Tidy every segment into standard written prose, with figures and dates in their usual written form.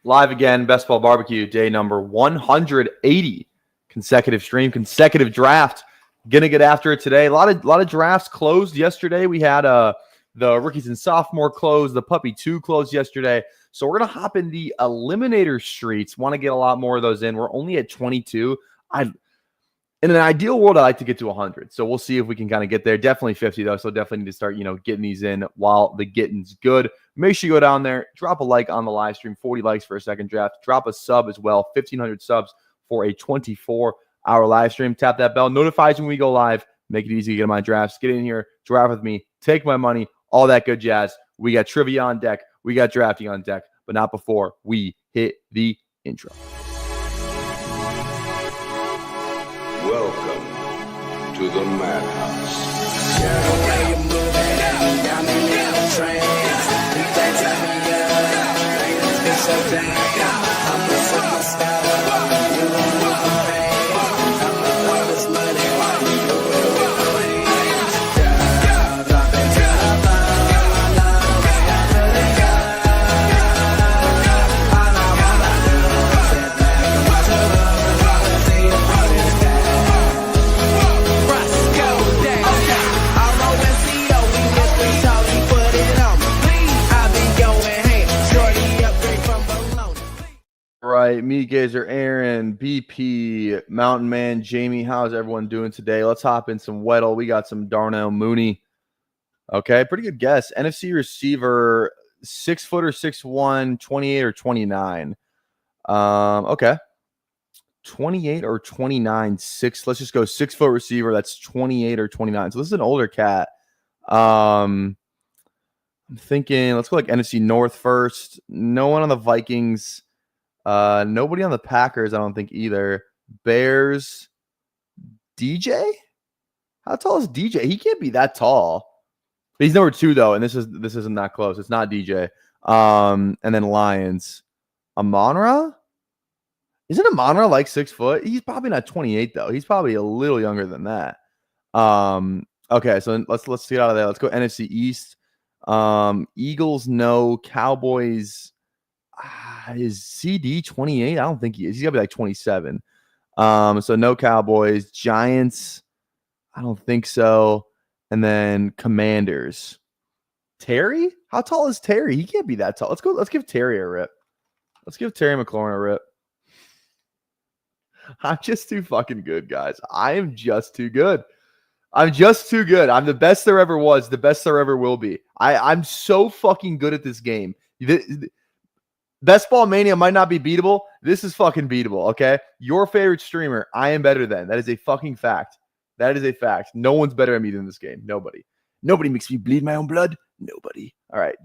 Live again, Best Ball Barbecue, day number 180. Consecutive stream, consecutive draft. Gonna get after it today. A lot of drafts closed yesterday. We had the rookies and sophomore closed, the puppy 2 closed yesterday. So we're gonna hop in the eliminator streets. Want to get a lot more of those in. We're only at 22. In an ideal world, I like to get to 100. So we'll see if we can kind of get there. Definitely 50 though. So definitely need to start, getting these in while the getting's good. Make sure you go down there, drop a like on the live stream. 40 likes for a second draft. Drop a sub as well. 1,500 subs for a 24-hour live stream. Tap that bell. Notifies when we go live. Make it easy to get my drafts. Get in here, draft with me, take my money, all that good jazz. We got trivia on deck. We got drafting on deck, but not before we hit the intro. Welcome to the Madhouse. Right, Meat Gazer, Aaron, BP, Mountain Man, Jamie. How's everyone doing today? Let's hop in some Weddle. We got some Darnell Mooney. Okay, pretty good guess. NFC receiver, 6', 6'1", 28 or 29. Okay. 28 or 29, 6. Let's just go 6 foot receiver. That's 28 or 29. So this is an older cat. I'm thinking, let's go like NFC North first. No one on the Vikings. Nobody on the Packers, I don't think either. Bears, DJ? How tall is DJ? He can't be that tall. But he's number 2 though, and this isn't that close. It's not DJ. And then Lions, Amon-Ra? Isn't Amon-Ra like 6 foot? He's probably not 28 though. He's probably a little younger than that. Okay, so let's get out of there. Let's go NFC East. Eagles, no. Cowboys. Is CD 28? I don't think he is. He's got to be like 27. So no Cowboys. Giants, I don't think so. And then Commanders. Terry? How tall is Terry? He can't be that tall. Let's give Terry a rip. Let's give Terry McLaurin a rip. I'm just too fucking good, guys. I am just too good. I'm just too good. I'm the best there ever was, the best there ever will be. I'm so fucking good at this game. Best Ball Mania might not be beatable. This is fucking beatable, okay? Your favorite streamer, I am better than. That is a fucking fact. That is a fact. No one's better at me than this game. Nobody. Nobody makes me bleed my own blood. Nobody. All right.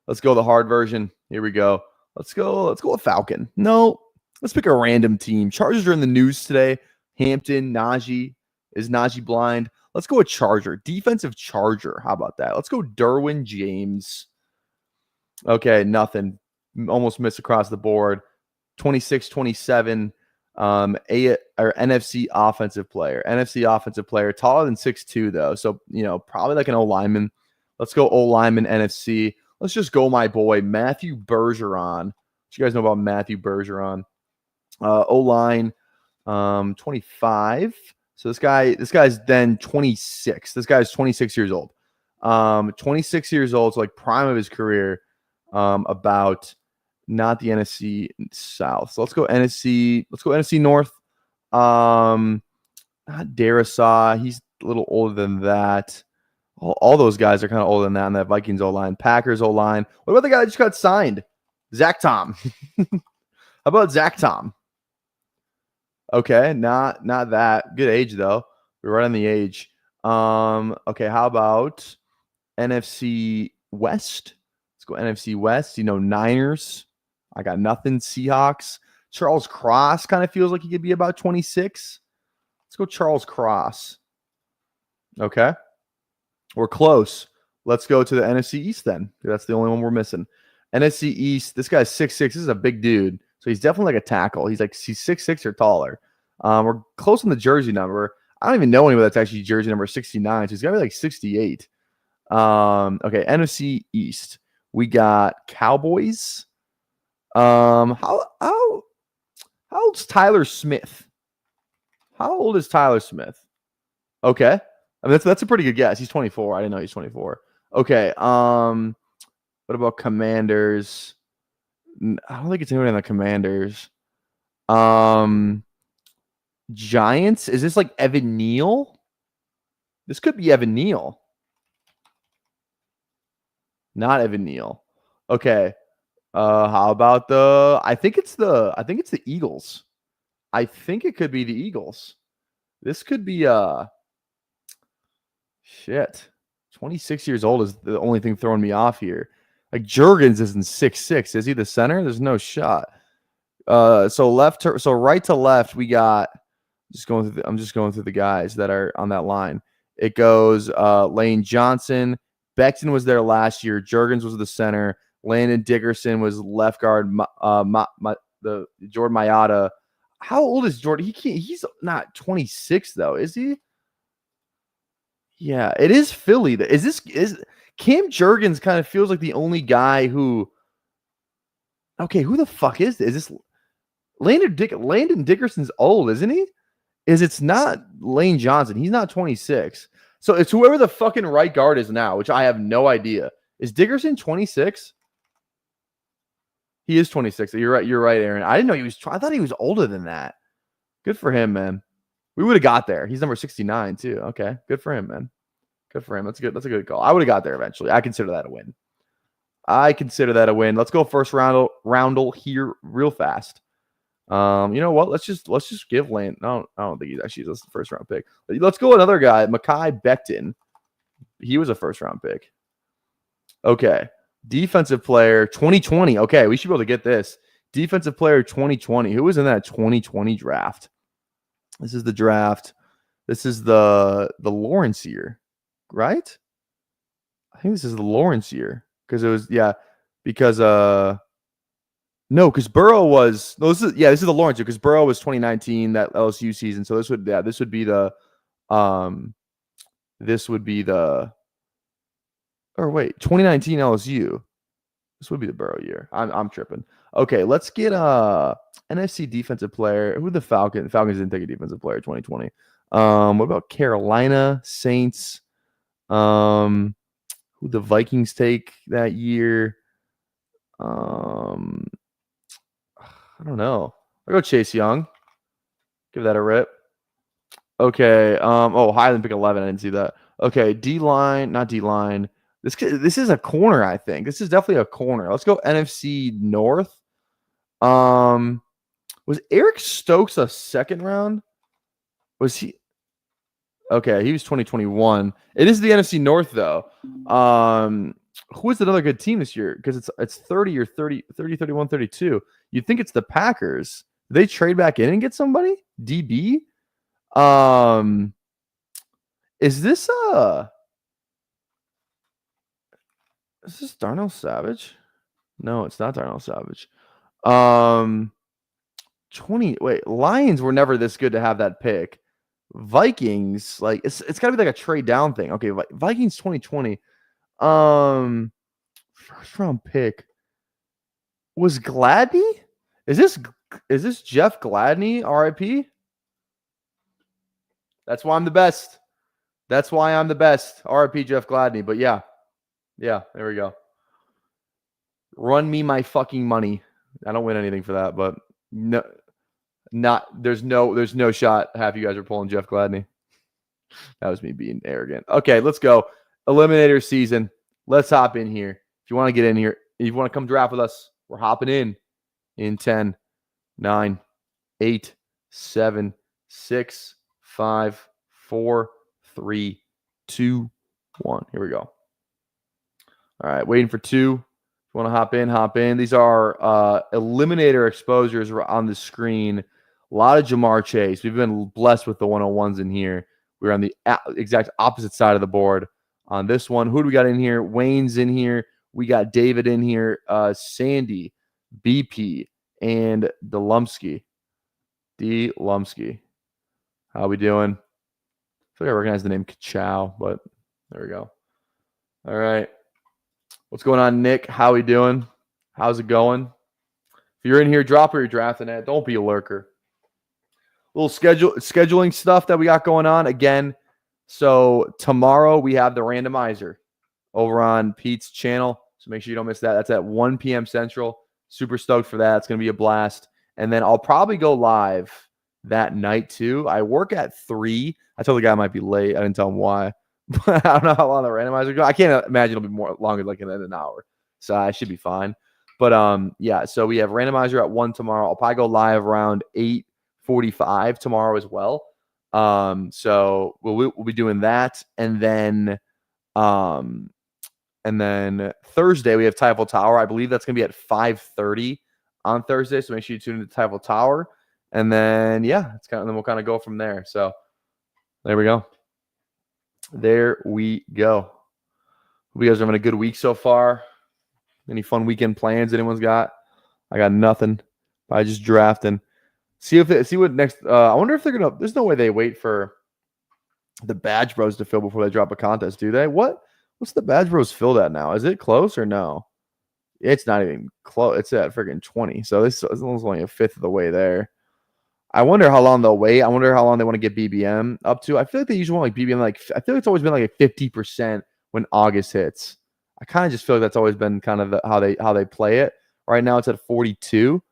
Let's go the hard version. Here we go. Let's go with Falcon. No. Let's pick a random team. Chargers are in the news today. Hampton, Najee. Is Najee blind? Let's go with Charger. Defensive Charger. How about that? Let's go Derwin James. Okay, nothing. Almost missed across the board. 26, 27. NFC offensive player. NFC offensive player. Taller than 6'2", though. So, probably like an O-lineman. Let's go O-lineman NFC. Let's just go my boy, Matthew Bergeron. What you guys know about Matthew Bergeron? O-line, 25. So this guy's then 26. This guy's 26 years old. 26 years old, so like prime of his career. About not the NFC South. So let's go NFC. Let's go NFC North. Not Darisaw. He's a little older than that. All those guys are kind of older than that. And that Vikings O-line, Packers O-line. What about the guy that just got signed? Zach Tom. How about Zach Tom? Okay, not that. Good age though. We're right on the age. Okay, how about NFC West? Let's go NFC West. Niners. I got nothing. Seahawks. Charles Cross kind of feels like he could be about 26. Let's go Charles Cross. Okay. We're close. Let's go to the NFC East then. That's the only one we're missing. NFC East. This guy's 6'6". This is a big dude. So he's definitely like a tackle. He's 6'6" or taller. We're close on the jersey number. I don't even know anyone that's actually jersey number 69. So he's got to be like 68. Okay, NFC East. We got Cowboys. How old's Tyler Smith? How old is Tyler Smith? Okay. I mean, that's a pretty good guess. He's 24. I didn't know he's 24. Okay. What about Commanders? I don't think it's anyone in the Commanders. Giants? Is this like Evan Neal? This could be Evan Neal. Not Evan Neal. Okay. How about I think it's the Eagles. I think it could be the Eagles. This could be shit. 26 years old is the only thing throwing me off here. Like Jurgens isn't 6'6". Is he the center? There's no shot. So right to left, we got I'm just going through the guys that are on that line. It goes Lane Johnson. Becton was there last year. Jurgens was the center. Landon Dickerson was left guard. The Jordan Mailata. How old is Jordan? He's not 26 though, is he? Yeah, it is Philly. Is Cam Jurgens kind of feels like the only guy who? Okay, who the fuck is this? Is this Landon Dickerson's old, isn't he? It's not Lane Johnson. He's not 26. So it's whoever the fucking right guard is now, which I have no idea. Is Dickerson 26? He is 26. You're right. You're right, Aaron. I didn't know he was. I thought he was older than that. Good for him, man. We would have got there. He's number 69 too. Okay, good for him, man. Good for him. That's good. That's a good call. I would have got there eventually. I consider that a win. Let's go first roundel here real fast. You know what? Let's just give Lane. No, I don't think he's actually the first round pick. Let's go another guy, Mekhi Becton. He was a first round pick. Okay. Defensive player 2020. Okay, we should be able to get this. Defensive player 2020. Who was in that 2020 draft? This is the draft. This is the Lawrence year, right? I think this is the Lawrence year because it was because Burrow was this is the Lawrence year because Burrow was 2019, that LSU season. So this would be the or wait, 2019 LSU. This would be the Burrow year. I'm tripping. Okay, let's get NFC defensive player. Who the Falcons? Falcons didn't take a defensive player 2020. What about Carolina Saints? Who the Vikings take that year? I don't know. I'll go Chase Young. Give that a rip. Okay. Highland pick 11. I didn't see that. Okay. D-line, not D-line. This is a corner, I think. This is definitely a corner. Let's go NFC North. Was Eric Stokes a second round? Was he? Okay, he was 2021. It is the NFC North, though. Who is another good team this year? Because it's 30 or 30, 31, 32. You'd think it's the Packers. Did they trade back in and get somebody? DB? Is this Darnell Savage? No, it's not Darnell Savage. Lions were never this good to have that pick. Vikings, like it's got to be like a trade down thing. Okay, Vikings 2020. First round pick was Gladney. Is this Jeff Gladney? RIP. That's why I'm the best. RIP Jeff Gladney. But yeah, there we go. Run me my fucking money. I don't win anything for that, but there's no shot half you guys are pulling Jeff Gladney. That was me being arrogant. Okay, let's go. Eliminator season. Let's hop in here. If you want to get in here, if you want to come draft with us, we're hopping in 10, 9, 8, 7, 6, 5, 4, 3, 2, 1. Here we go. All right, waiting for 2. If you want to hop in. These are eliminator exposures on the screen. A lot of Jamar Chase. We've been blessed with the 101s in here. We're on the exact opposite side of the board on this one. Who do we got in here? Wayne's in here. We got David in here. Sandy, BP, and Delumsky. How we doing? I feel like I recognize the name Kachow, but there we go. All right. What's going on, Nick? How we doing? How's it going? you're in here, drop where you're drafting at. Don't be a lurker. Little scheduling stuff that we got going on again. So tomorrow we have the randomizer over on Pete's channel. So make sure you don't miss that. That's at 1 p.m. Central. Super stoked for that. It's going to be a blast. And then I'll probably go live that night too. I work at 3. I told the guy I might be late. I didn't tell him why. I don't know how long the randomizer goes. I can't imagine it'll be more longer than an hour. So I should be fine. But yeah, so we have randomizer at 1 tomorrow. I'll probably go live around 8:45 tomorrow as well. So we'll be doing that. And then Thursday we have Typhoon Tower. I believe that's gonna be at 5:30 on Thursday. So make sure you tune into Typhoon Tower. And then yeah, then we'll kind of go from there. So there we go. There we go. Hope you guys are having a good week so far. Any fun weekend plans anyone's got? I got nothing. Probably just drafting. See what next. I wonder if they're gonna. There's no way they wait for the Badge Bros to fill before they drop a contest, do they? What's the Badge Bros filled at now? Is it close or no? It's not even close. It's at freaking 20. So this is only a fifth of the way there. I wonder how long they'll wait. I wonder how long they want to get BBM up to. I feel like they usually want like BBM I feel like it's always been like a 50% when August hits. I kind of just feel like that's always been kind of how they play it. Right now it's at 42.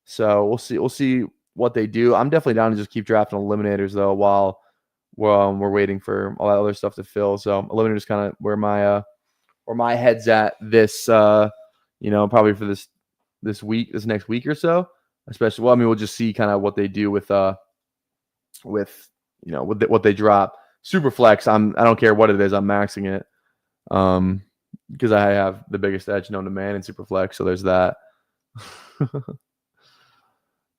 So we'll see what they do. I'm definitely down to just keep drafting eliminators though while we're waiting for all that other stuff to fill. So eliminators kind of where my head's at this probably for this next week or so. Especially, well, I mean, we'll just see kind of what they do with what they drop. Superflex, I don't care what it is, I'm maxing it, because I have the biggest edge known to man in Superflex. So there's that.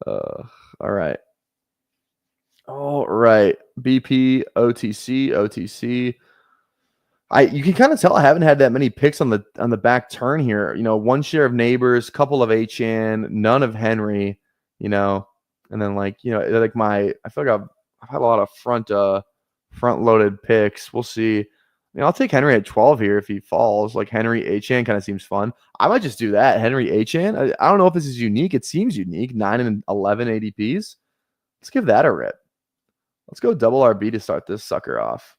All right. BP, OTC. You can kind of tell I haven't had that many picks on the back turn here. One share of Neighbors, couple of Achane, none of Henry, and then I feel like I've had a lot of front loaded picks. We'll see. I'll take Henry at 12 here if he falls. Like Henry Achane kind of seems fun. I might just do that. Henry Achane. I don't know if this is unique. It seems unique. 9 and 11 ADPs. Let's give that a rip. Let's go double RB to start this sucker off.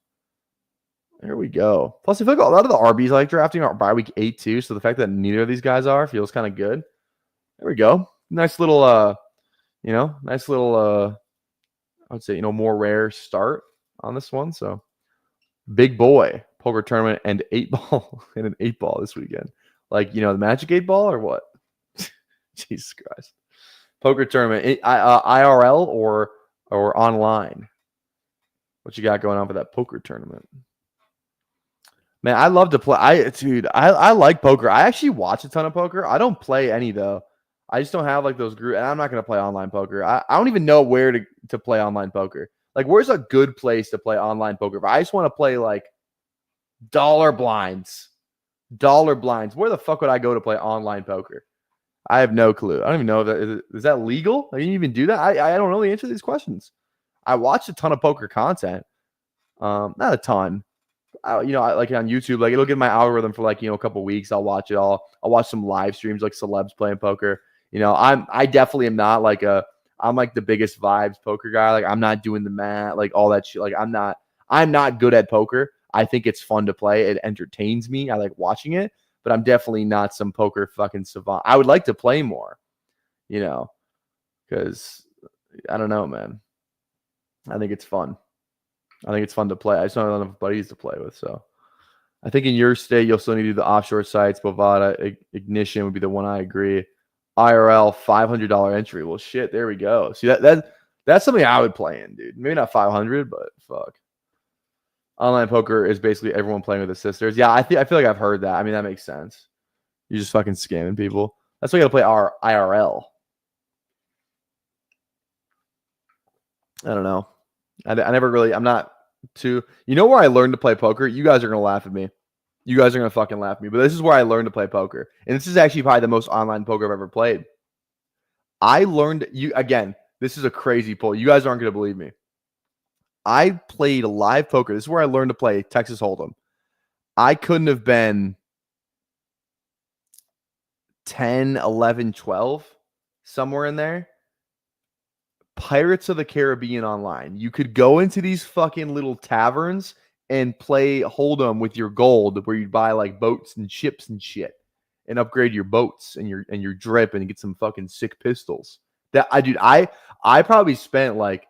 There we go. Plus, I feel like a lot of the RBs I like drafting are by week 8 too. So the fact that neither of these guys are feels kind of good. There we go. Nice little, I would say, more rare start on this one. So big boy poker tournament and 8-ball and an 8-ball this weekend. The Magic 8-ball or what? Jesus Christ. Poker tournament, IRL or online? What you got going on for that poker tournament? Man, I love to play. I like poker. I actually watch a ton of poker. I don't play any though. I just don't have those groups. And I'm not going to play online poker. I don't even know where to play online poker. Where's a good place to play online poker? If I just want to play dollar blinds. Where the fuck would I go to play online poker? I have no clue. I don't even know if is that legal? Can you even do that? I don't know the answer to these questions. I watch a ton of poker content. Not a ton. I like it on YouTube. It'll get my algorithm for a couple weeks. I'll watch it all. I'll watch some live streams celebs playing poker. I definitely am not I'm the biggest vibes poker guy. I'm not doing the math, all that shit. I'm not good at poker. I think it's fun to play. It entertains me. I like watching it, but I'm definitely not some poker fucking savant. I would like to play more, because I don't know, man. I think it's fun. I think it's fun to play. I just don't have enough buddies to play with. So I think in your state, you'll still need to do the offshore sites. Bovada, Ignition would be the one I agree. IRL, $500 entry. Well, shit, there we go. See, that's something I would play in, dude. Maybe not 500, but fuck. Online poker is basically everyone playing with the sisters. Yeah, I feel like I've heard that. I mean, that makes sense. You're just fucking scamming people. That's why you got to play our IRL. I don't know. I never really, I'm not too, where I learned to play poker? You guys are going to laugh at me. You guys are going to fucking laugh at me. But this is where I learned to play poker. And this is actually probably the most online poker I've ever played. I learned, this is a crazy pull. You guys aren't going to believe me. I played live poker. This is where I learned to play Texas Hold'em. I couldn't have been 10, 11, 12, somewhere in there. Pirates of the Caribbean Online. You could go into these fucking little taverns and play Hold'em with your gold, where you'd buy like boats and ships and shit, and upgrade your boats and your drip and get some fucking sick pistols. I probably spent like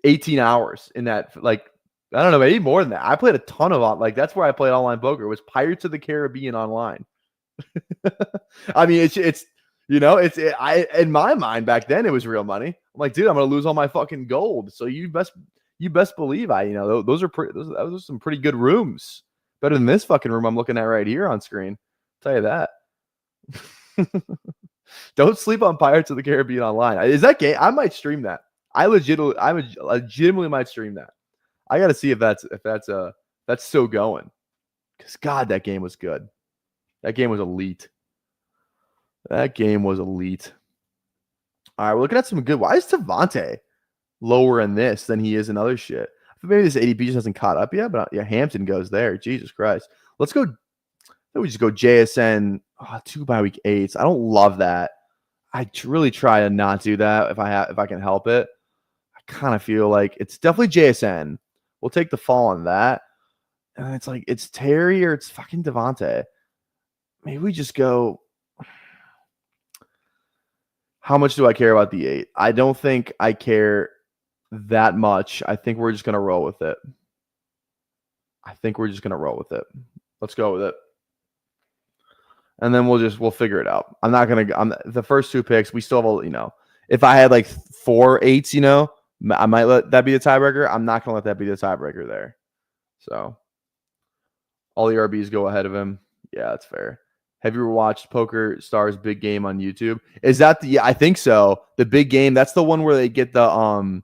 18 hours in that. Like, I don't know, maybe more than that. I played a ton of like, that's where I played online poker. It was Pirates of the Caribbean Online. I mean, it's in my mind back then it was real money. I'm like, dude, I'm gonna lose all my fucking gold. So you best believe those are some pretty good rooms. Better than this fucking room I'm looking at right here on screen. I'll tell you that. Don't sleep on Pirates of the Caribbean Online. Is that game? I might stream that. I legitimately might stream that. I got to see if that's still going. Because God, that game was good. That game was elite. That game was elite. All right, we're looking at some good. Why is Tavante lower in this than he is in other shit? Maybe this ADP just hasn't caught up yet, but yeah, Hampton goes there. Jesus Christ. Let's go. We just go JSN 2 by week 8s. I don't love that. I really try to not do that if I can help it. I kind of feel like it's definitely JSN. We'll take the fall on that. And it's like it's Terry or it's fucking Devontae. Maybe we just go. How much do I care about the 8? I don't think I care that much. I think we're just gonna roll with it. Let's go with it. And then we'll figure it out. The first 2 picks, we still have if I had like 4 8s, I might let that be the tiebreaker. I'm not gonna let that be the tiebreaker there. So all the RBs go ahead of him. Yeah, that's fair. Have you ever watched Poker Stars Big Game on YouTube? Is that I think so. The Big Game, that's the one where they get the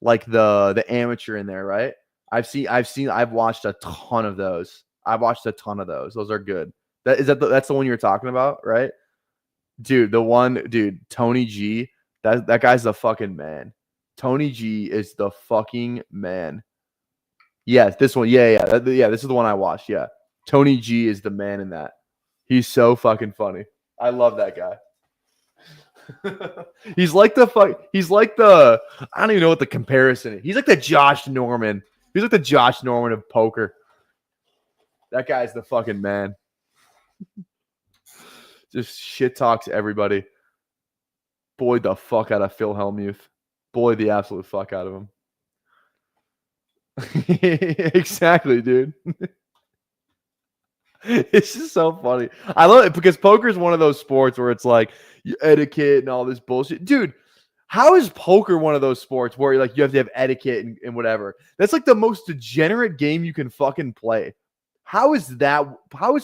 like the amateur in there, right? I've watched a ton of those. Those are good. That's the one you're talking about, right? Dude, Tony G, that guy's the fucking man. Tony G is the fucking man. Yes, this one. Yeah. This is the one I watched. Yeah. Tony G is the man in that. He's so fucking funny. I love that guy. He's like the I don't even know what the comparison is. He's like the Josh Norman. He's like the Josh Norman of poker. That guy's the fucking man. Just shit talks everybody. Boy the fuck out of Phil Hellmuth. Boy the absolute fuck out of him. Exactly, dude. It's just so funny. I love it because poker is one of those sports where it's like etiquette and all this bullshit. Dude, how is poker one of those sports where like you have to have etiquette and whatever? That's like the most degenerate game you can fucking play. How is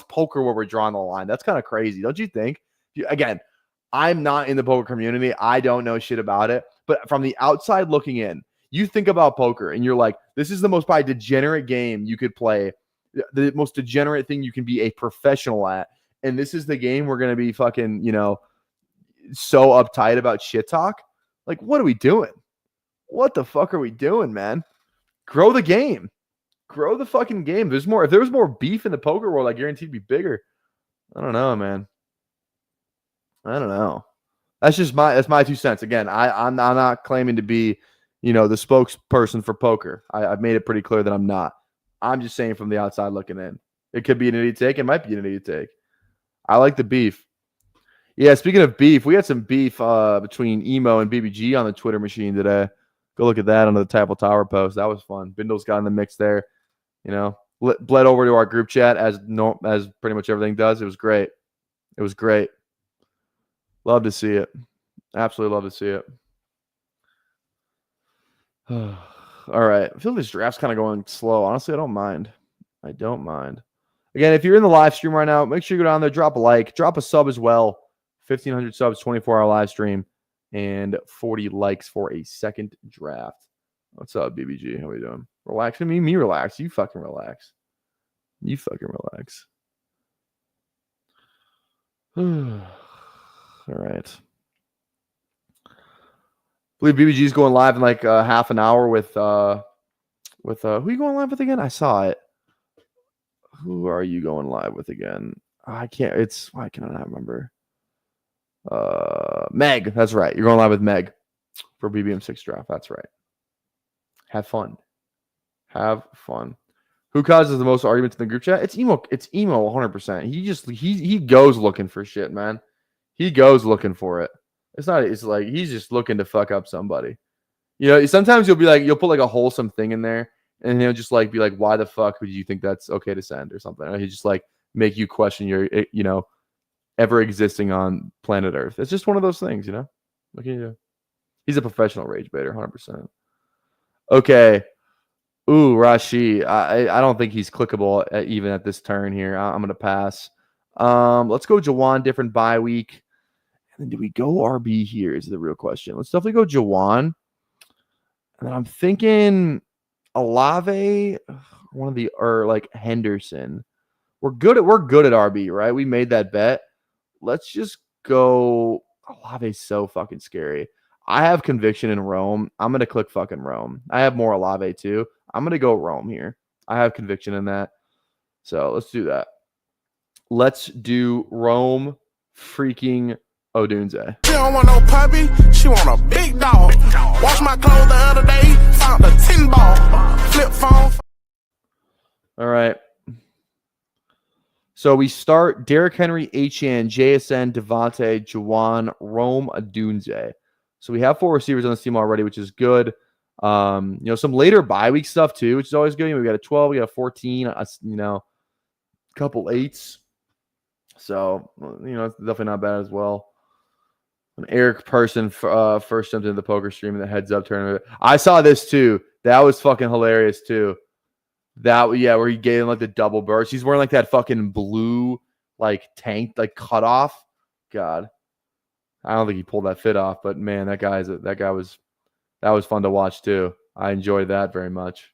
poker where we're drawing the line? That's kind of crazy, don't you think? Again, I'm not in the poker community. I don't know shit about it. But from the outside looking in, you think about poker and you're like, this is the most probably degenerate game you could play. The most degenerate thing you can be a professional at. And this is the game we're going to be fucking, so uptight about shit talk. Like, what are we doing? What the fuck are we doing, man? Grow the game. Grow the fucking game. If there was more beef in the poker world, I guarantee it'd be bigger. I don't know, man. I don't know. That's my 2 cents. Again, I'm not claiming to be, the spokesperson for poker. I've made it pretty clear that I'm not. I'm just saying from the outside looking in. It could be an idiot take. It might be an idiot take. I like the beef. Yeah, speaking of beef, we had some beef between Emo and BBG on the Twitter machine today. Go look at that on the Table Tower post. That was fun. Bindle's got in the mix there. Bled over to our group chat as pretty much everything does. It was great. Love to see it. Absolutely love to see it. All right. I feel like this draft's kind of going slow. Honestly, I don't mind. Again, if you're in the live stream right now, make sure you go down there, drop a like, drop a sub as well. 1,500 subs, 24-hour live stream, and 40 likes for a second draft. What's up, BBG? How are we doing? Relax. Me relax. You fucking relax. All right. I believe BBG is going live in like half an hour with who are you going live with again? I saw it. Who are you going live with again? I can't. Why can I not remember? Meg. That's right. You're going live with Meg for BBM6 draft. That's right. Have fun. Have fun. Who causes the most arguments in the group chat? It's emo. It's emo 100%. He goes looking for shit, man. He goes looking for it. It's like he's just looking to fuck up somebody. You know, sometimes you'll put like a wholesome thing in there, and he'll just like be like, why the fuck would you think that's okay to send or something? Or he just like make you question your, you know, ever existing on planet Earth. It's just one of those things, you know. What can you do? He's a professional rage baiter, 100%. Okay. Ooh, Rashi. I don't think he's clickable even at this turn here. I'm gonna pass. Let's go Jawan, different bye week. And then do we go RB here? Is the real question. Let's definitely go Jawan. And then I'm thinking Olave, one of the or like Henderson. We're good at RB, right? We made that bet. Let's just go. Olave's so fucking scary. I have conviction in Rome. I'm gonna click fucking Rome. I have more Olave too. I'm gonna go Rome here. I have conviction in that. So let's do that. Let's do Rome freaking Odunze. She don't want no puppy. She want a big dog. Wash my clothes the other day. Found a 10 ball. Flip phone. All right. So we start Derrick Henry, HN, JSN, Devontae, Juwan, Rome, Odunze. So we have 4 receivers on the team already, which is good. You know, some later bye week stuff too, which is always good. We got a 12, we got a 14, you know, a couple 8s. So, you know, it's definitely not bad as well. An Eric Person first jumped into the poker stream in the heads up tournament. I saw this too. That was fucking hilarious too. Where he gave him like the double burst. He's wearing like that fucking blue like tank like cut off. God, I don't think he pulled that fit off, but man, that was fun to watch too. I enjoyed that very much.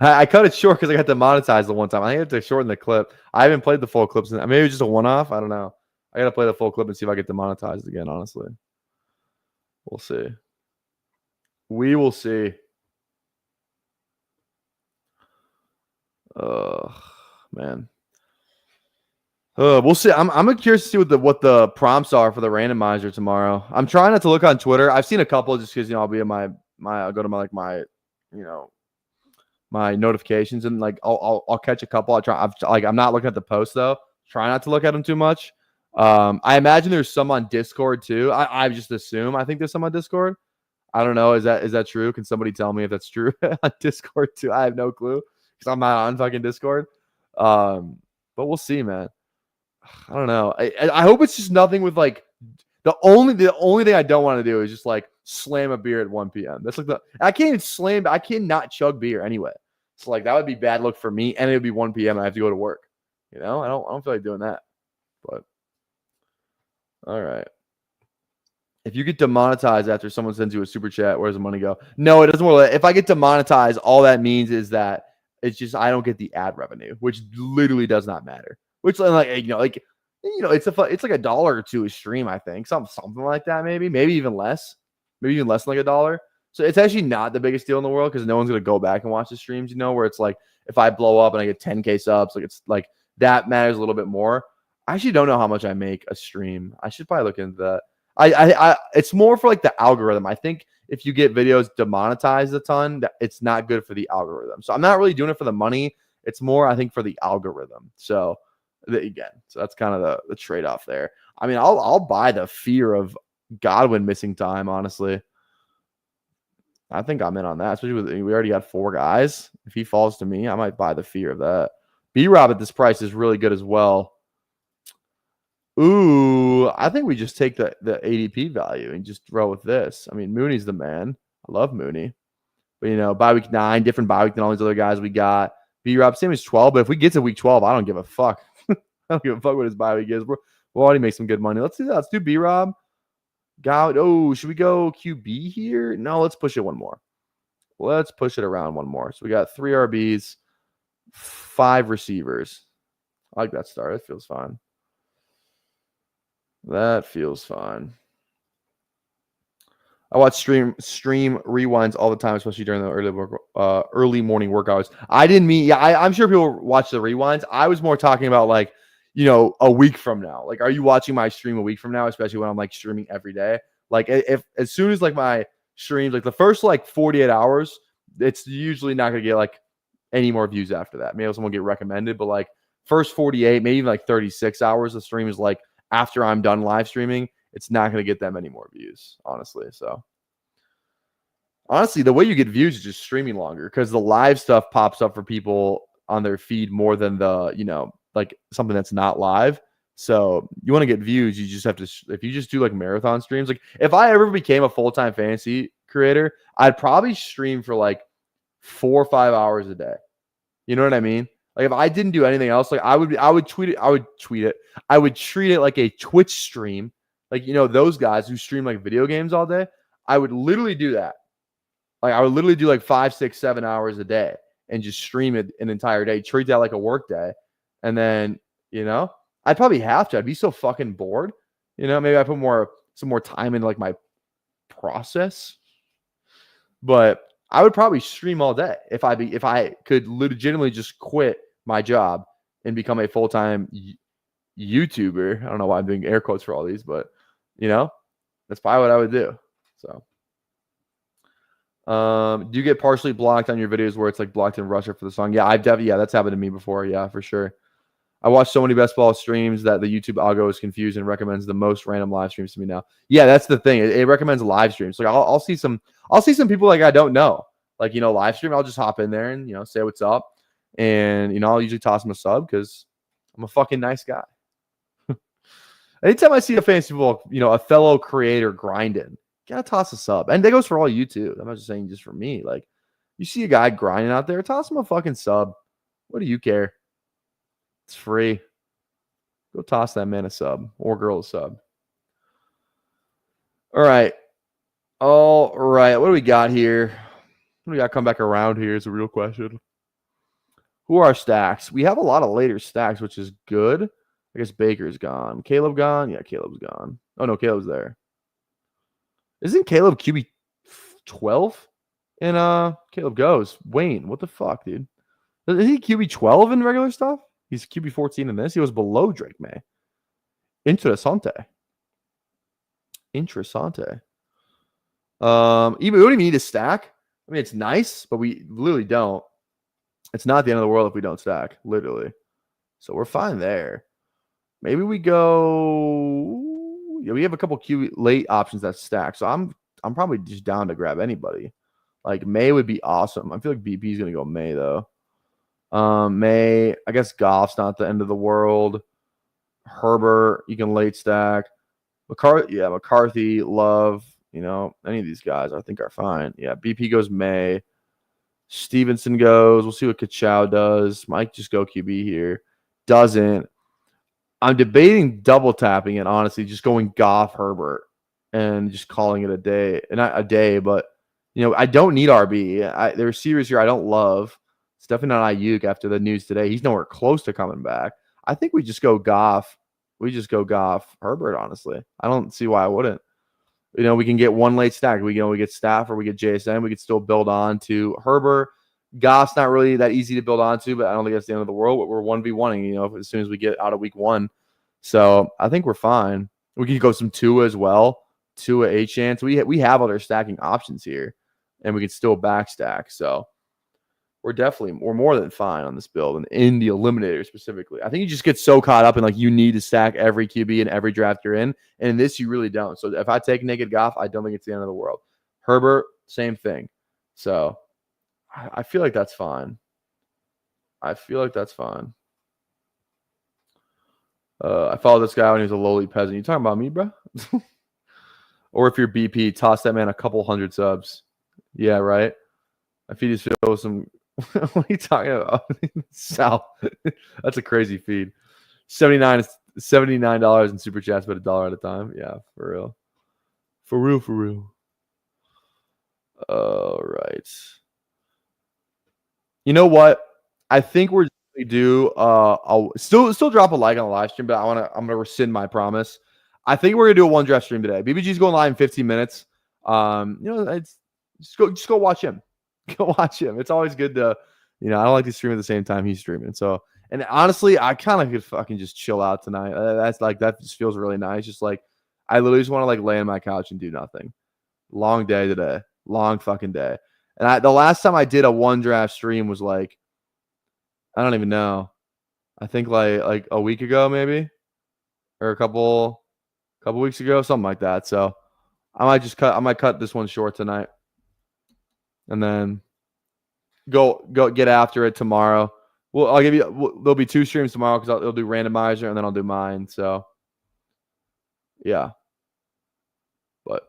I cut it short because I got demonetized the one time. I think I had to shorten the clip. I haven't played the full clip since. Maybe it was just a one-off. I don't know. I gotta play the full clip and see if I get demonetized again. Honestly, we'll see. We will see. Man. We'll see. I'm curious to see what the prompts are for the randomizer tomorrow. I'm trying not to look on Twitter. I've seen a couple just because I'll be in my I'll go to my my notifications and like I'll catch a couple. I'm not looking at the post though. Try not to look at them too much. I imagine there's some on Discord too. I just assume. I think there's some on Discord. I don't know. Is that true? Can somebody tell me if that's true on Discord too? I have no clue because I'm not on fucking Discord. But we'll see, man. I don't know. I hope it's just nothing with like the only thing I don't want to do is just like slam a beer at 1 p.m. That's like I can't even slam. I cannot chug beer anyway. So like that would be bad luck for me, and it would be 1 p.m. and I have to go to work. You know, I don't feel like doing that. But all right. If you get demonetized after someone sends you a super chat, where's the money go? No, it doesn't work. If I get demonetized, all that means is that it's just I don't get the ad revenue, which literally does not matter. Which it's like $1 or $2 a stream, I think, something like that, maybe even less, than like $1. So it's actually not the biggest deal in the world because no one's gonna go back and watch the streams, where it's like if I blow up and I get 10K subs, like it's like that matters a little bit more. I actually don't know how much I make a stream. I should probably look into that. I it's more for like the algorithm. I think if you get videos demonetized a ton, it's not good for the algorithm. So I'm not really doing it for the money. It's more, I think, for the algorithm. So that's kind of the trade-off there. I mean, I'll buy the fear of Godwin missing time, honestly. I think I'm in on that, especially with we already got 4 guys. If he falls to me, I might buy the fear of that. B-Rob at this price is really good as well. Ooh, I think we just take the ADP value and just throw with this. I mean, Mooney's the man. I love Mooney. But, bye week 9, different bye week than all these other guys we got. B-Rob, same as 12, but if we get to week 12, I don't give a fuck. I don't give a fuck what his bye week is. We'll already make some good money. Let's do that. Let's do B-Rob. Should we go QB here? No, let's push it one more. Let's push it around one more. So we got 3 RBs, 5 receivers. I like that start. It feels fine. That feels fine. I watch stream rewinds all the time, especially during the early morning workouts. I didn't mean, yeah, I'm sure people watch the rewinds. I was more talking about like, a week from now. Like, are you watching my stream a week from now, especially when I'm like streaming every day? Like, if as soon as like my streams, like the first like 48 hours, it's usually not gonna get like any more views after that. Maybe someone will get recommended, but like first 48, maybe even like 36 hours of stream is like after I'm done live streaming. It's not going to get that many more views, honestly. So, honestly, the way you get views is just streaming longer because the live stuff pops up for people on their feed more than the, like something that's not live. So, you want to get views, you just have to, if you just do like marathon streams, like if I ever became a full-time fantasy creator, I'd probably stream for like 4 or 5 hours a day. You know what I mean? Like if I didn't do anything else, like I would tweet it. I would treat it like a Twitch stream. Like, those guys who stream like video games all day, I would literally do that. Like I would literally do like 5, 6, 7 hours a day and just stream it an entire day, treat that like a work day. And then, I'd probably have to. I'd be so fucking bored. Maybe I put some more time into like my process. But I would probably stream all day if I could legitimately just quit my job and become a full-time YouTuber. I don't know why I'm doing air quotes for all these, but that's probably what I would do. So, do you get partially blocked on your videos where it's like blocked in Russia for the song? Yeah, that's happened to me before. Yeah, for sure. I watch so many best ball streams that the YouTube algo is confused and recommends the most random live streams to me now. Yeah, that's the thing. It recommends live streams. Like I'll see some people like I don't know, like live stream. I'll just hop in there and say what's up, and I'll usually toss them a sub because I'm a fucking nice guy. Anytime I see a fantasy football, a fellow creator grinding, gotta toss a sub. And that goes for all you too. I'm not just saying just for me. Like, you see a guy grinding out there, toss him a fucking sub. What do you care? It's free. Go toss that man a sub or girl a sub. All right. What do we got here? What do we got come back around here is a real question. Who are our stacks? We have a lot of later stacks, which is good. I guess Baker's gone. Caleb gone? Yeah, Caleb's gone. Oh, no, Caleb's there. Isn't Caleb QB 12? And Caleb goes. Wayne, what the fuck, dude? Is he QB 12 in regular stuff? He's QB 14 in this. He was below Drake May. Interessante. Even what do you need to stack? I mean, it's nice, but we literally don't. It's not the end of the world if we don't stack, literally. So we're fine there. Maybe we go. Yeah, we have a couple QB late options that stack. So I'm probably just down to grab anybody. Like May would be awesome. I feel like BP is gonna go May though. May, I guess Goff's not the end of the world. Herbert, you can late stack. McCarthy, Love, any of these guys I think are fine. Yeah, BP goes May. Stevenson goes. We'll see what Kachow does. Might just go QB here. Doesn't. I'm debating double tapping it, honestly, just going Goff, Herbert, and just calling it a day. Not a day, but, I don't need RB. There are receivers here I don't love. It's definitely not Ayuk after the news today. He's nowhere close to coming back. I think we just go Goff. We just go Goff, Herbert, honestly. I don't see why I wouldn't. We can get one late stack. We get Stafford, we get JSN. We could still build on to Herbert. Goff's not really that easy to build onto, but I don't think that's the end of the world. But we're 1v1ing, as soon as we get out of week one. So I think we're fine. We could go some Tua as well. Tua, a chance. We have other stacking options here, and we can still back stack. So we're more than fine on this build and in the eliminator specifically. I think you just get so caught up in like you need to stack every QB in every draft you're in. And in this, you really don't. So if I take naked Goff, I don't think it's the end of the world. Herbert, same thing. So I feel like that's fine. I follow this guy when he was a lowly peasant. You talking about me, bro? Or if you're BP, toss that man a couple hundred subs. Yeah, right? If he just shows some. What are you talking about? South. That's a crazy feed. $79 in super chats, but $1 at a time. Yeah, for real. For real. All right. You know what? I think we're going to do. I'll still drop a like on the live stream, but I'm gonna rescind my promise. I think we're gonna do a one draft stream today. BBG's going live in 15 minutes. It's just go watch him. Go watch him. It's always good to, I don't like to stream at the same time he's streaming. So, and honestly, I kind of could fucking just chill out tonight. That just feels really nice. Just like, I literally just want to like lay on my couch and do nothing. Long day today. Long fucking day. And the last time I did a one draft stream was like, I don't even know. I think like a week ago maybe, or a couple weeks ago, something like that. So I might cut this one short tonight, and then go get after it tomorrow. I'll give you. There'll be 2 streams tomorrow because I'll do randomizer and then I'll do mine. So yeah, but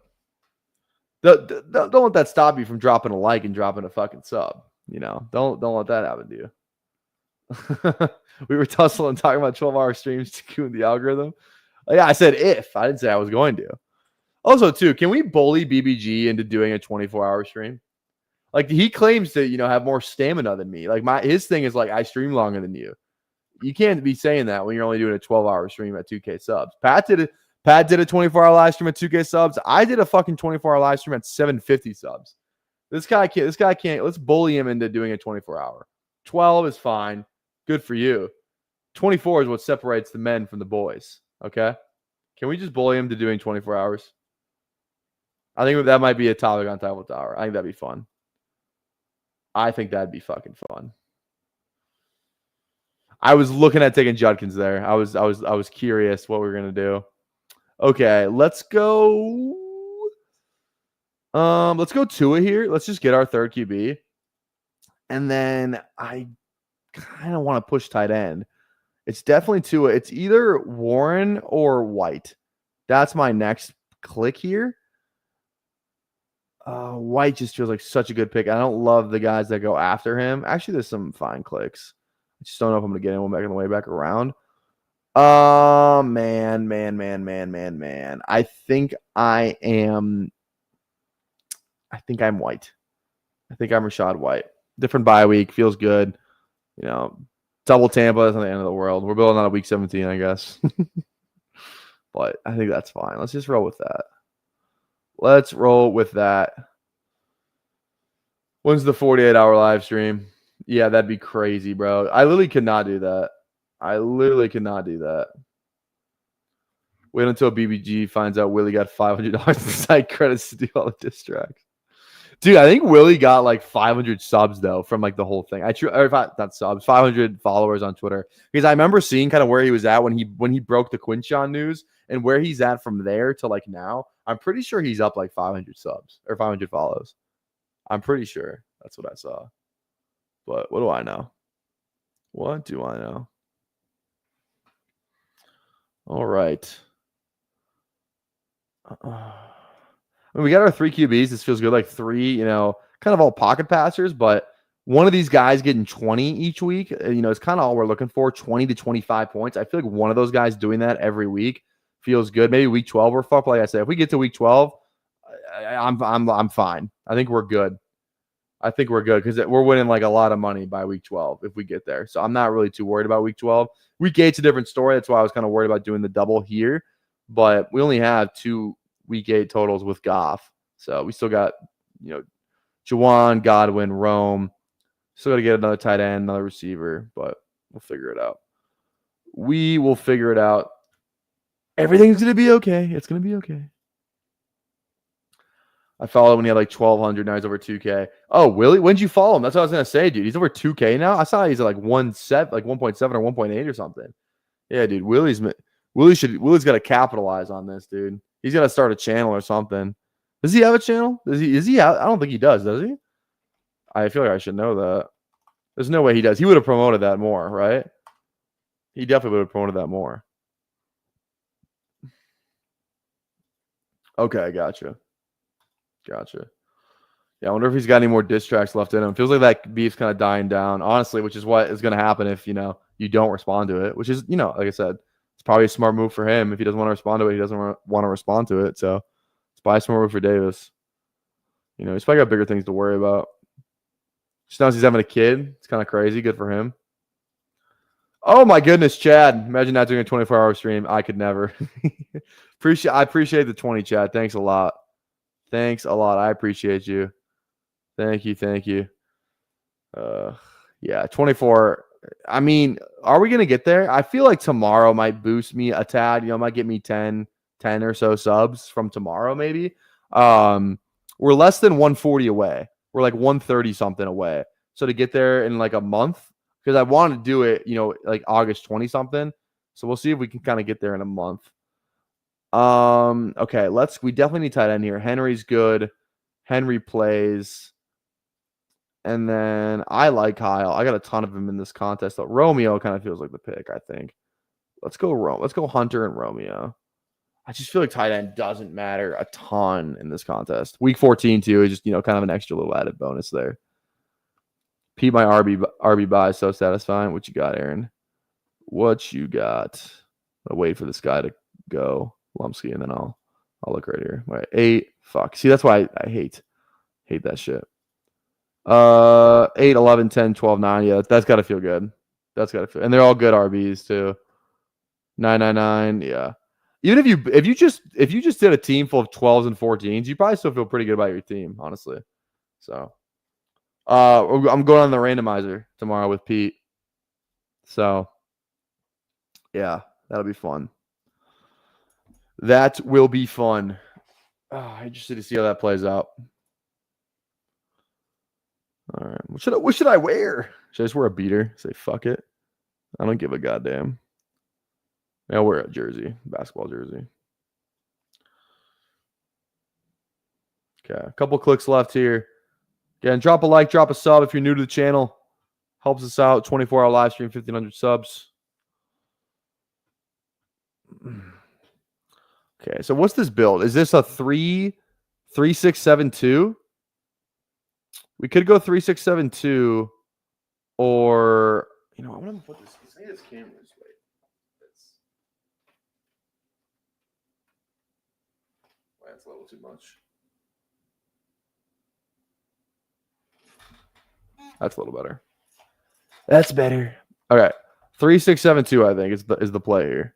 don't let that stop you from dropping a like and dropping a fucking sub. Don't let that happen to you. We were tussling talking about 12-hour streams to tune the algorithm. Yeah, I said if. I didn't say I was going to. Also, too, can we bully BBG into doing a 24-hour stream? Like, he claims to, have more stamina than me. Like, his thing is like, I stream longer than you. You can't be saying that when you're only doing a 12-hour stream at 2K subs. Pat did a 24-hour live stream at 2K subs. I did a fucking 24-hour live stream at 750 subs. This guy can't. Let's bully him into doing a 24-hour. 12 is fine. Good for you. 24 is what separates the men from the boys. Okay? Can we just bully him to doing 24 hours? I think that might be a topic on Title Tower. I think that'd be fun. I think that'd be fucking fun. I was looking at taking Judkins there. I was curious what we were gonna do. Okay, let's go. Let's go Tua here. Let's just get our third QB. And then I kind of want to push tight end. It's definitely Tua. It's either Warren or White. That's my next click here. White just feels like such a good pick. I don't love the guys that go after him. Actually, there's some fine clicks. I just don't know if I'm going to get anyone back on the way back around. Man. I think I'm White. I think I'm Rachaad White. Different bye week. Feels good. Double Tampa. That's not the end of the world. We're building on a week 17, I guess. But I think that's fine. Let's just roll with that. Let's roll with that. When's the 48-hour live stream? Yeah, that'd be crazy, bro. I literally could not do that. Wait until BBG finds out Willie got $500 in site credits to do all the diss tracks. Dude, I think Willie got like 500 subs though from like the whole thing. Not subs, 500 followers on Twitter. Because I remember seeing kind of where he was at when he broke the Quinshon news and where he's at from there to like now. I'm pretty sure he's up like 500 subs or 500 follows. I'm pretty sure that's what I saw. But what do I know? What do I know? All right. We got our 3 QBs. This feels good. Like 3, kind of all pocket passers, but one of these guys getting 20 each week, is kind of all we're looking for, 20 to 25 points. I feel like one of those guys doing that every week feels good. Maybe week 12 we're fucked. Like I said, if we get to week 12, I'm fine. I think we're good. Because we're winning like a lot of money by week 12 if we get there. So I'm not really too worried about week 12. Week 8's a different story. That's why I was kind of worried about doing the double here. But we only have 2 week 8 totals with Goff. So we still got, Juwan, Godwin, Rome. Still got to get another tight end, another receiver, but we'll figure it out. We will figure it out. Everything's going to be okay. It's going to be okay. I followed when he had like 1,200. Now he's over 2K. Oh, Willie? When did you follow him? That's what I was going to say, dude. He's over 2K now? I saw he's at like 1.7 or 1.8 or something. Yeah, dude. Willie's got to capitalize on this, dude. He's got to start a channel or something. Does he have a channel? Is he out? I don't think he does he? I feel like I should know that. There's no way he does. He would have promoted that more, right? He definitely would have promoted that more. Okay, gotcha. Yeah, I wonder if he's got any more diss tracks left in him. Feels like that beef's kind of dying down, honestly, which is what is going to happen if, you don't respond to it, which is, like I said, it's probably a smart move for him. If he doesn't want to respond to it, he doesn't want to respond to it. So it's probably a smart move for Davis. He's probably got bigger things to worry about. Just now he's having a kid. It's kind of crazy. Good for him. Oh my goodness, Chad. Imagine not doing a 24-hour stream. I could never. I appreciate the 20, Chad. Thanks a lot. Thanks a lot. I appreciate you. Thank you. Yeah, 24. I mean, are we going to get there? I feel like tomorrow might boost me a tad. Might get me 10 or so subs from tomorrow, maybe. We're less than 140 away. We're like 130 something away. So to get there in like a month, because I want to do it, like August 20 something. So we'll see if we can kind of get there in a month. Okay, we definitely need tight end here. Henry's good. Henry plays. And then I like Kyle. I got a ton of him in this contest. Though. Romeo kind of feels like the pick, I think. Let's go Hunter and Romeo. I just feel like tight end doesn't matter a ton in this contest. Week 14 too is just kind of an extra little added bonus there. Pete, my RB buy is so satisfying. What you got, Aaron? What you got? I'll wait for this guy to go Lumsky, and then I'll look right here. All right, 8. Fuck. See, that's why I hate that shit. 8, 11, 10, 12, 9. Yeah, that's got to feel good. And they're all good RBs too. 9, 9, 9. Yeah. Even if you just did a team full of 12s and 14s, you probably still feel pretty good about your team, honestly. So, I'm going on the randomizer tomorrow with Pete. So, yeah, that'll be fun. That will be fun. I'm interested to see how that plays out. All right. What should I wear? Should I just wear a beater? Say fuck it. I don't give a goddamn. I'll wear a jersey, basketball jersey. Okay, a couple clicks left here. Again, drop a like, drop a sub if you're new to the channel. Helps us out. 24-hour live stream, 1,500 subs. Okay, so what's this build? Is this a 3-6-7-2? We could go 3-6-7-2, or I'm gonna put this. I think this camera's right. That's a little too much. That's a little better. That's better. Okay, 3-6-7-2. I think is the play here.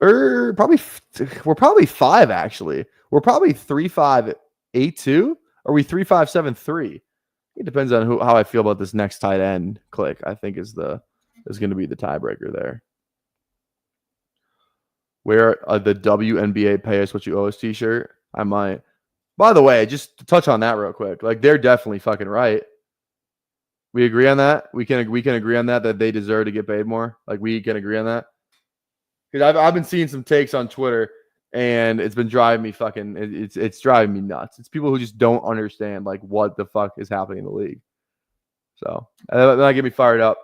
We're probably 5 actually. We're probably 3-5-8-2. Are we 3-5-7-3? It depends on how I feel about this next tight end click. I think is going to be the tiebreaker there. Wear the WNBA pay us what you owe us t-shirt. I might. By the way, just to touch on that real quick. Like they're definitely fucking right. We agree on that. We can agree on that they deserve to get paid more. Like we can agree on that. Because I've been seeing some takes on Twitter. And it's been driving me fucking. It's driving me nuts. It's people who just don't understand like what the fuck is happening in the league. So that get me fired up.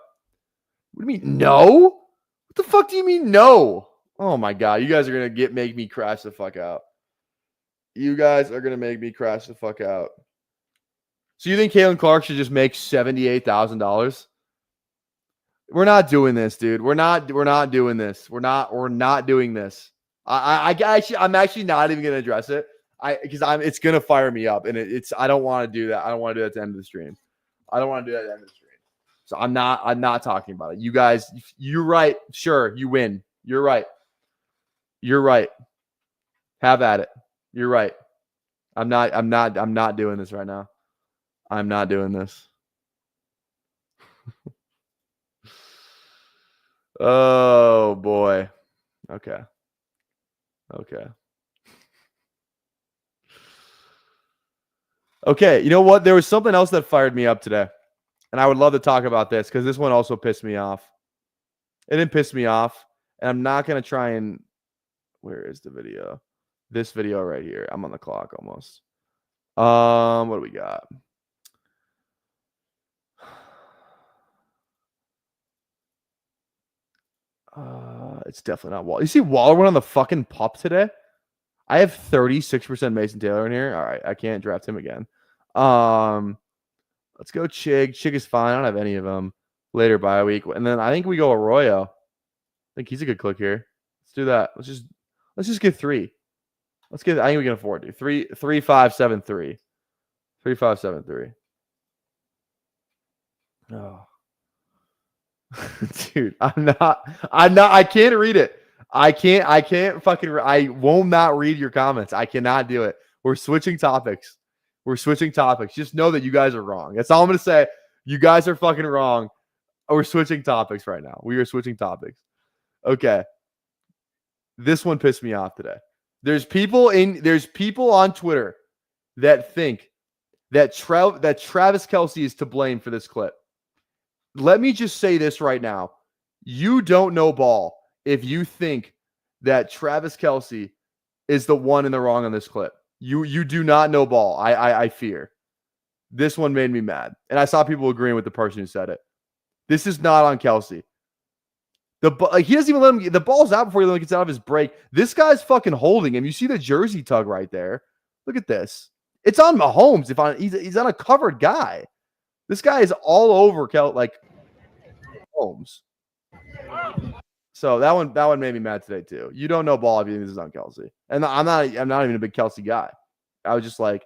What do you mean no? What the fuck do you mean no? Oh my god, you guys are gonna make me crash the fuck out. You guys are gonna make me crash the fuck out. So you think Kalen Clark should just make $78,000? We're not doing this, dude. We're not doing this. We're not doing this. I'm actually not even gonna address it. Because it's gonna fire me up, and I don't want to do that. I don't want to do that at the end of the stream. So I'm not talking about it. You guys, you're right. Sure, you win. You're right. Have at it. You're right. I'm not doing this right now. I'm not doing this. Oh boy. Okay. Okay, you know what? There was something else that fired me up today. And I would love to talk about this because this one also pissed me off. It didn't piss me off. And I'm not going to try and... Where is the video? This video right here. I'm on the clock almost. What do we got? It's definitely not Waller. You see Waller went on the fucking pup today? I have 36% Mason Taylor in here. All right, I can't draft him again. Let's go Chig. Chig is fine. I don't have any of them. Later bye week. And then I think we go Arroyo. I think he's a good click here. Let's do that. Let's just get 3. I think we can afford to. 3, 5, 7, 3. 3, 5, 7, 3. Oh. Dude, I can't read it. I will not read your comments. I cannot do it. We're switching topics. Just know that you guys are wrong. That's all I'm going to say. You guys are fucking wrong. We're switching topics right now. We are switching topics. Okay. This one pissed me off today. There's people on Twitter that think that Travis Kelce is to blame for this clip. Let me just say this right now. You don't know ball if you think that Travis Kelce is the one in the wrong on this clip. You do not know ball. I fear. This one made me mad. And I saw people agreeing with the person who said it. This is not on Kelce. He doesn't even let him. The ball's out before he gets out of his break. This guy's fucking holding him. You see the jersey tug right there. Look at this. It's on Mahomes. He's on a covered guy. This guy is all over Mahomes. So that one made me mad today too. You don't know ball if you think this is on Kelce. And I'm not even a big Kelce guy. I was just like,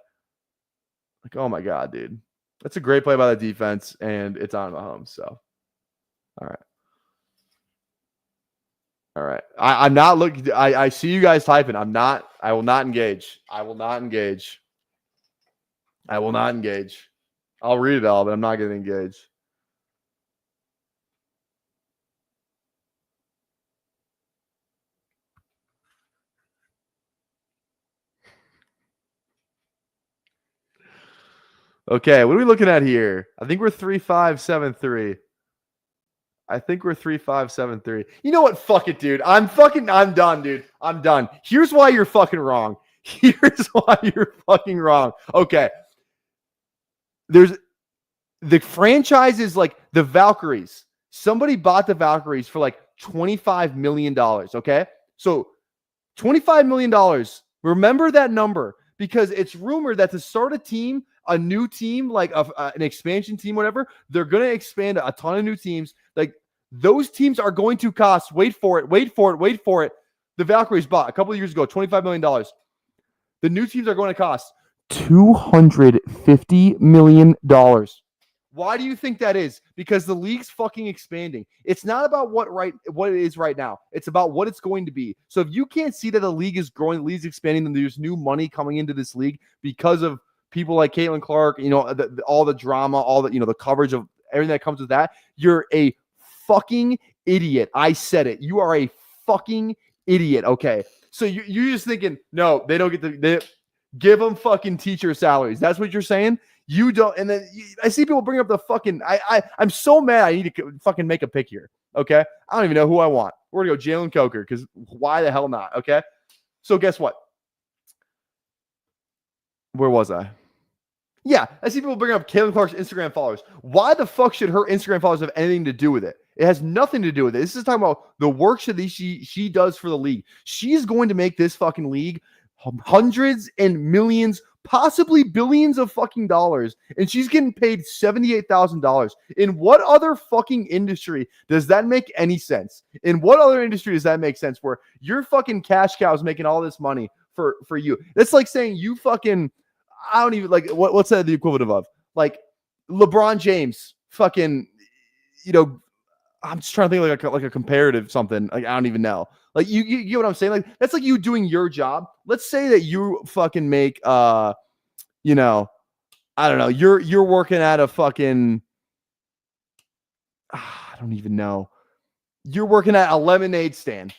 oh my God, dude. That's a great play by the defense, and it's on Mahomes. So all right. I'm not looking. I see you guys typing. I will not engage. I'll read it all, but I'm not going to engage. Okay, what are we looking at here? I think we're 3-5-7-3. You know what? Fuck it, dude. I'm done, dude. I'm done. Here's why you're fucking wrong. Okay. There's the franchises like the Valkyries. Somebody bought the Valkyries for like $25 million. Okay. So $25 million. Remember that number because it's rumored that to start a new team, like an expansion team, whatever, they're going to expand a ton of new teams. Like those teams are going to cost, wait for it. The Valkyries bought a couple of years ago, $25 million. The new teams are going to cost $250 million. Why do you think that is? Because the league's fucking expanding. It's not about what it is right now. It's about what it's going to be. So if you can't see that the league is growing, the league's expanding, and there's new money coming into this league because of people like Caitlin Clark, all the drama, all the, the coverage of everything that comes with that, you're a fucking idiot. I said it. You are a fucking idiot. Okay. So you're just thinking, no, they don't get they give them fucking teacher salaries. That's what you're saying? You don't. And then I see people bring up the fucking, I'm so mad. I need to fucking make a pick here. Okay. I don't even know who I want. We're going to go Jalen Coker because why the hell not? Okay. So guess what? Where was I? Yeah. I see people bring up Caitlin Clark's Instagram followers. Why the fuck should her Instagram followers have anything to do with it? It has nothing to do with it. This is talking about the work she does for the league. She's going to make this fucking league hundreds and millions, possibly billions of fucking dollars, and she's getting paid $78,000. In what other fucking industry does that make any sense? In what other industry does that make sense where your fucking cash cow is making all this money for you? That's like saying you fucking, I don't even like what's that the equivalent of? Like LeBron James fucking, I'm just trying to think like a comparative something. Like I don't even know. Like you get what I'm saying? Like that's like you doing your job. Let's say that you fucking make I don't know. You're working at a fucking I don't even know. You're working at a lemonade stand.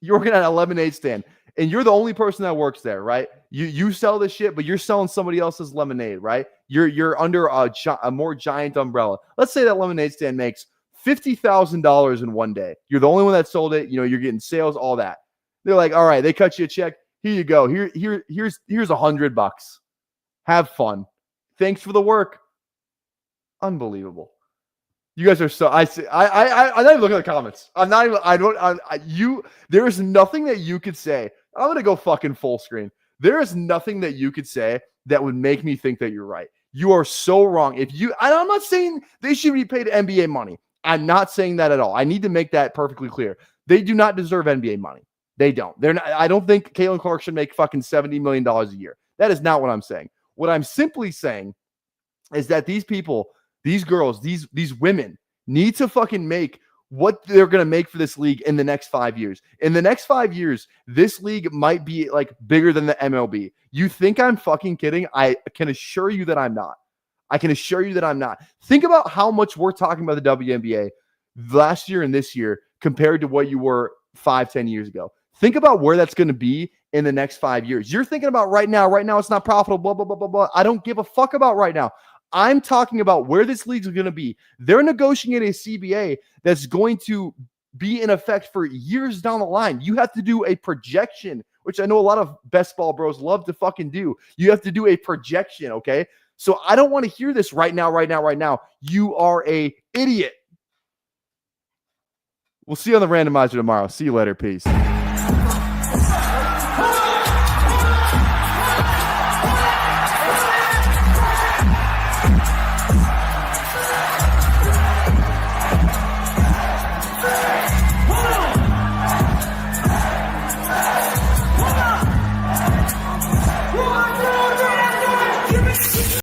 And you're the only person that works there, right? You sell this shit, but you're selling somebody else's lemonade, right? You're under a more giant umbrella. Let's say that lemonade stand makes $50,000 in one day. You're the only one that sold it. You're getting sales, all that. They're like, all right, they cut you a check. Here you go. Here's $100. Have fun. Thanks for the work. Unbelievable. You guys are so. I'm not even looking at the comments. There is nothing that you could say. I'm gonna go fucking full screen. There is nothing that you could say that would make me think that you're right. You are so wrong. I'm not saying they should be paid NBA money. I'm not saying that at all. I need to make that perfectly clear. They do not deserve NBA money. They don't. They're not. I don't think Caitlin Clark should make fucking $70 million a year. That is not what I'm saying. What I'm simply saying is that these people, these girls, these women need to fucking make what they're going to make for this league in the next 5 years. In the next 5 years, this league might be like bigger than the MLB. You think I'm fucking kidding? I can assure you that I'm not. I can assure you that I'm not. Think about how much we're talking about the WNBA last year and this year compared to what you were 5-10 years ago. Think about where that's going to be in the next 5 years. You're thinking about right now it's not profitable, blah, blah, blah, blah, blah. I don't give a fuck about right now. I'm talking about where this league is going to be. They're negotiating a CBA that's going to be in effect for years down the line. You have to do a projection, which I know a lot of best ball bros love to fucking do. You have to do a projection, okay? So I don't want to hear this right now. You are a idiot. We'll see you on the randomizer tomorrow. See you later. Peace.